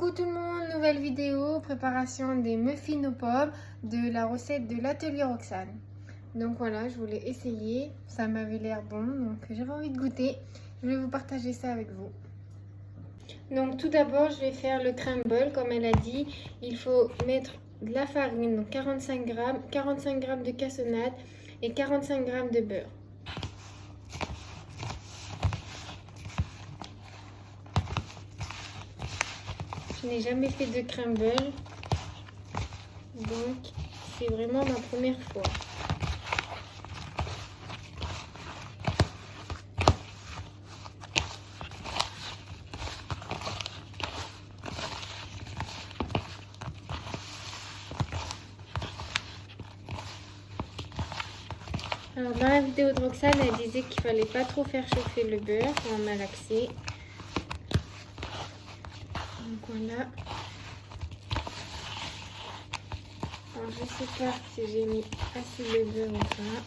Coucou tout le monde, nouvelle vidéo, préparation des muffins aux pommes de la recette de l'atelier Roxane. Donc voilà, je voulais essayer, ça m'avait l'air bon, donc j'avais envie de goûter. Je vais vous partager ça avec vous. Donc tout d'abord, je vais faire le crumble, comme elle a dit. Il faut mettre de la farine, donc 45 grammes de cassonade et 45 grammes de beurre. Je n'ai jamais fait de crumble, donc c'est vraiment ma première fois. Alors dans la vidéo de Roxane, elle disait qu'il fallait pas trop faire chauffer le beurre pour en malaxer. Donc voilà. Alors je sais pas si j'ai mis assez de beurre ou pas.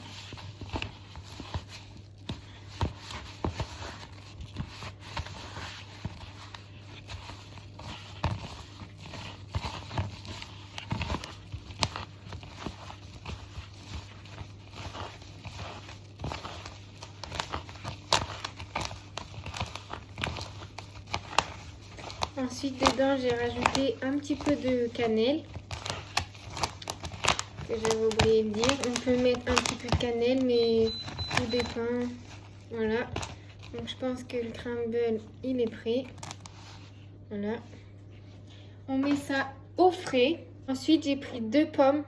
Ensuite, dedans, j'ai rajouté un petit peu de cannelle. Que j'avais oublié de dire. On peut mettre un petit peu de cannelle, mais tout dépend. Voilà. Donc, je pense que le crumble, il est prêt. Voilà. On met ça au frais. Ensuite, j'ai pris 2 pommes.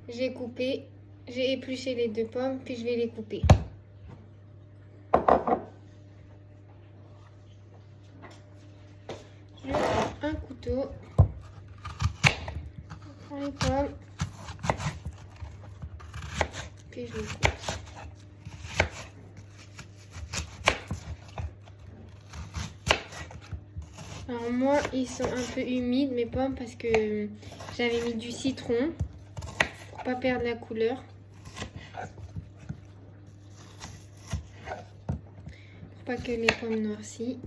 J'ai coupé. J'ai épluché les 2 pommes, puis je vais les couper. Je prends un couteau. Je prends les pommes. Puis je les coupe. Alors moi, ils sont un peu humides, mes pommes, parce que j'avais mis du citron pour pas perdre la couleur. Pour pas que les pommes noircissent.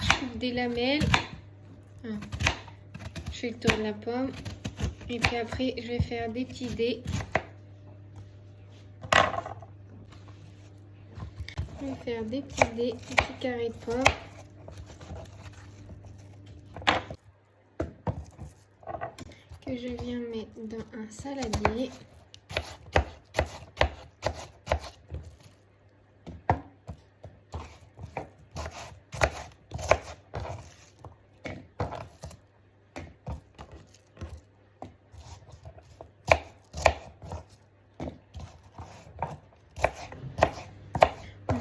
Je coupe des lamelles. Je fais le tour de la pomme. Et puis après, je vais faire des petits dés. Je vais faire des petits dés, des petits carrés de pommes. Que je viens mettre dans un saladier.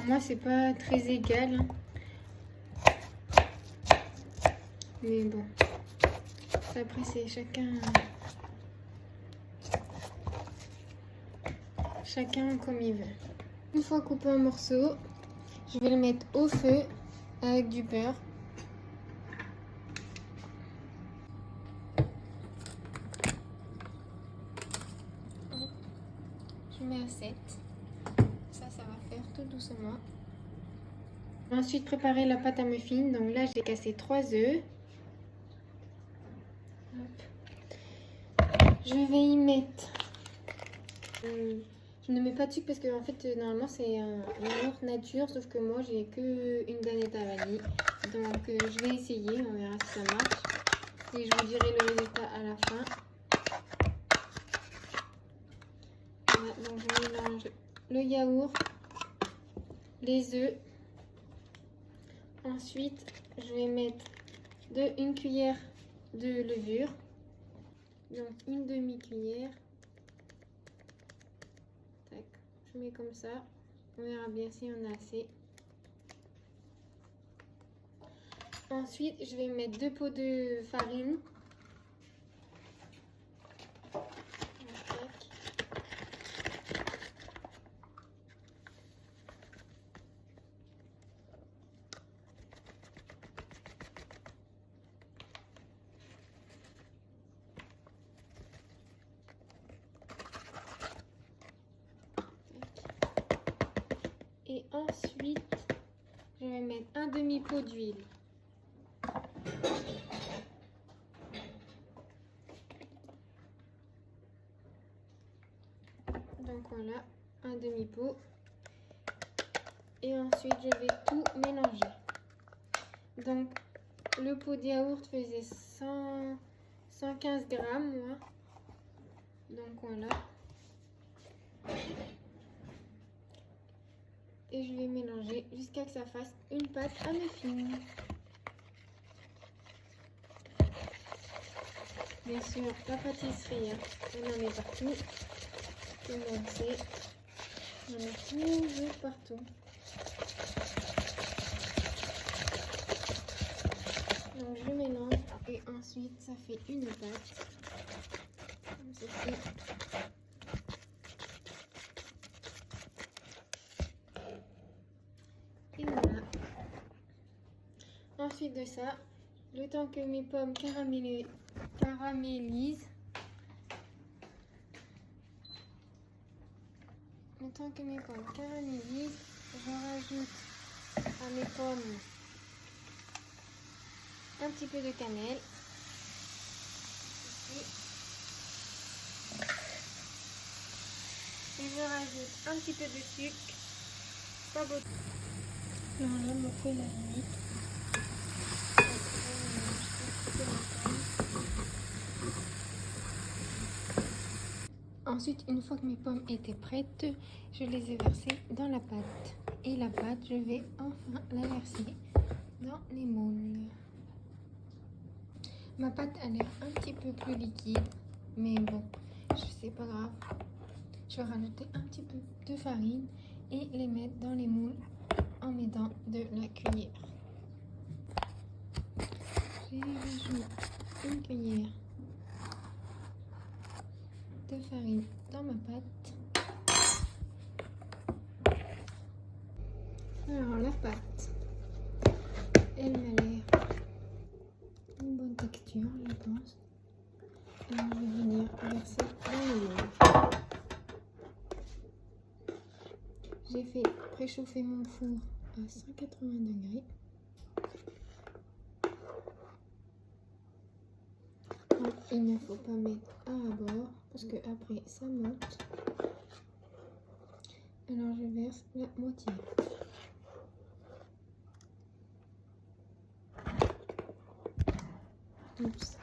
Moi, c'est pas très égal. Mais bon. Après, c'est chacun comme il veut. Une fois coupé en morceaux, je vais le mettre au feu avec du beurre. Je mets à 7. Ça va faire tout doucement. Ensuite, préparer la pâte à muffins. Donc là, j'ai cassé 3 œufs. Je vais y mettre... je ne mets pas de sucre parce que en fait, normalement, c'est un yaourt nature. Sauf que moi, j'ai que une danette à vanille. Donc, je vais essayer. On verra si ça marche. Et je vous dirai le résultat à la fin. Voilà, donc, je mélange le yaourt, les œufs. Ensuite, je vais mettre une cuillère de levure. Donc, une demi-cuillère. Tac. Je mets comme ça. On verra bien si on a assez. Ensuite, je vais mettre 2 pots de farine. Et ensuite, mettre un demi-pot d'huile. Donc voilà, un demi-pot. Et ensuite, je vais tout mélanger. Donc, le pot de yaourt faisait 115 grammes, moi. Donc voilà. Et je vais mélanger jusqu'à que ça fasse une pâte à muffins. Bien sûr, la pâtisserie, hein, on en met partout. Tout le monde sait. On en met toujours partout. Donc je mélange et ensuite ça fait une pâte. Comme ceci. Et voilà. Ensuite de ça, le temps que mes pommes caramélisent, je rajoute à mes pommes un petit peu de cannelle. Ici. Et je rajoute un petit peu de sucre. Pas beaucoup. Là, on me fait la limite. Ensuite, une fois que mes pommes étaient prêtes, je les ai versées dans la pâte. Et la pâte, je vais enfin la verser dans les moules. Ma pâte a l'air un petit peu plus liquide, mais bon, c'est pas grave. Je vais rajouter un petit peu de farine et les mettre dans les moules en mettant de la cuillère. Je rajoute une cuillère de farine dans ma pâte. Alors la pâte, elle m'a l'air une bonne texture, je pense. Alors je vais venir verser dans le moule. J'ai fait préchauffer mon four à 180 degrés. Donc, il ne faut pas mettre à bord parce que après ça monte. Alors je verse la moitié. Oups.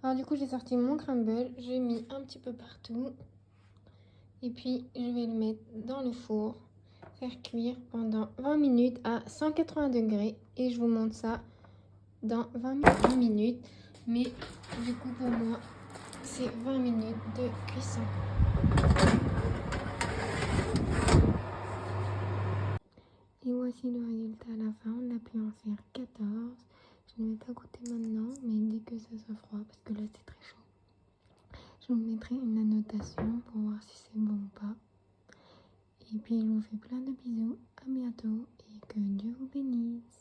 Alors du coup j'ai sorti mon crumble, j'ai mis un petit peu partout et puis je vais le mettre dans le four, faire cuire pendant 20 minutes à 180 degrés et je vous montre ça dans 20 minutes, mais du coup pour moi c'est 20 minutes de cuisson. Et voici le résultat à la fin, on a pu en faire 14. Je ne vais pas goûter maintenant, mais dès que ça soit froid, parce que là c'est très chaud. Je vous mettrai une annotation pour voir si c'est bon ou pas. Et puis je vous fais plein de bisous, à bientôt et que Dieu vous bénisse.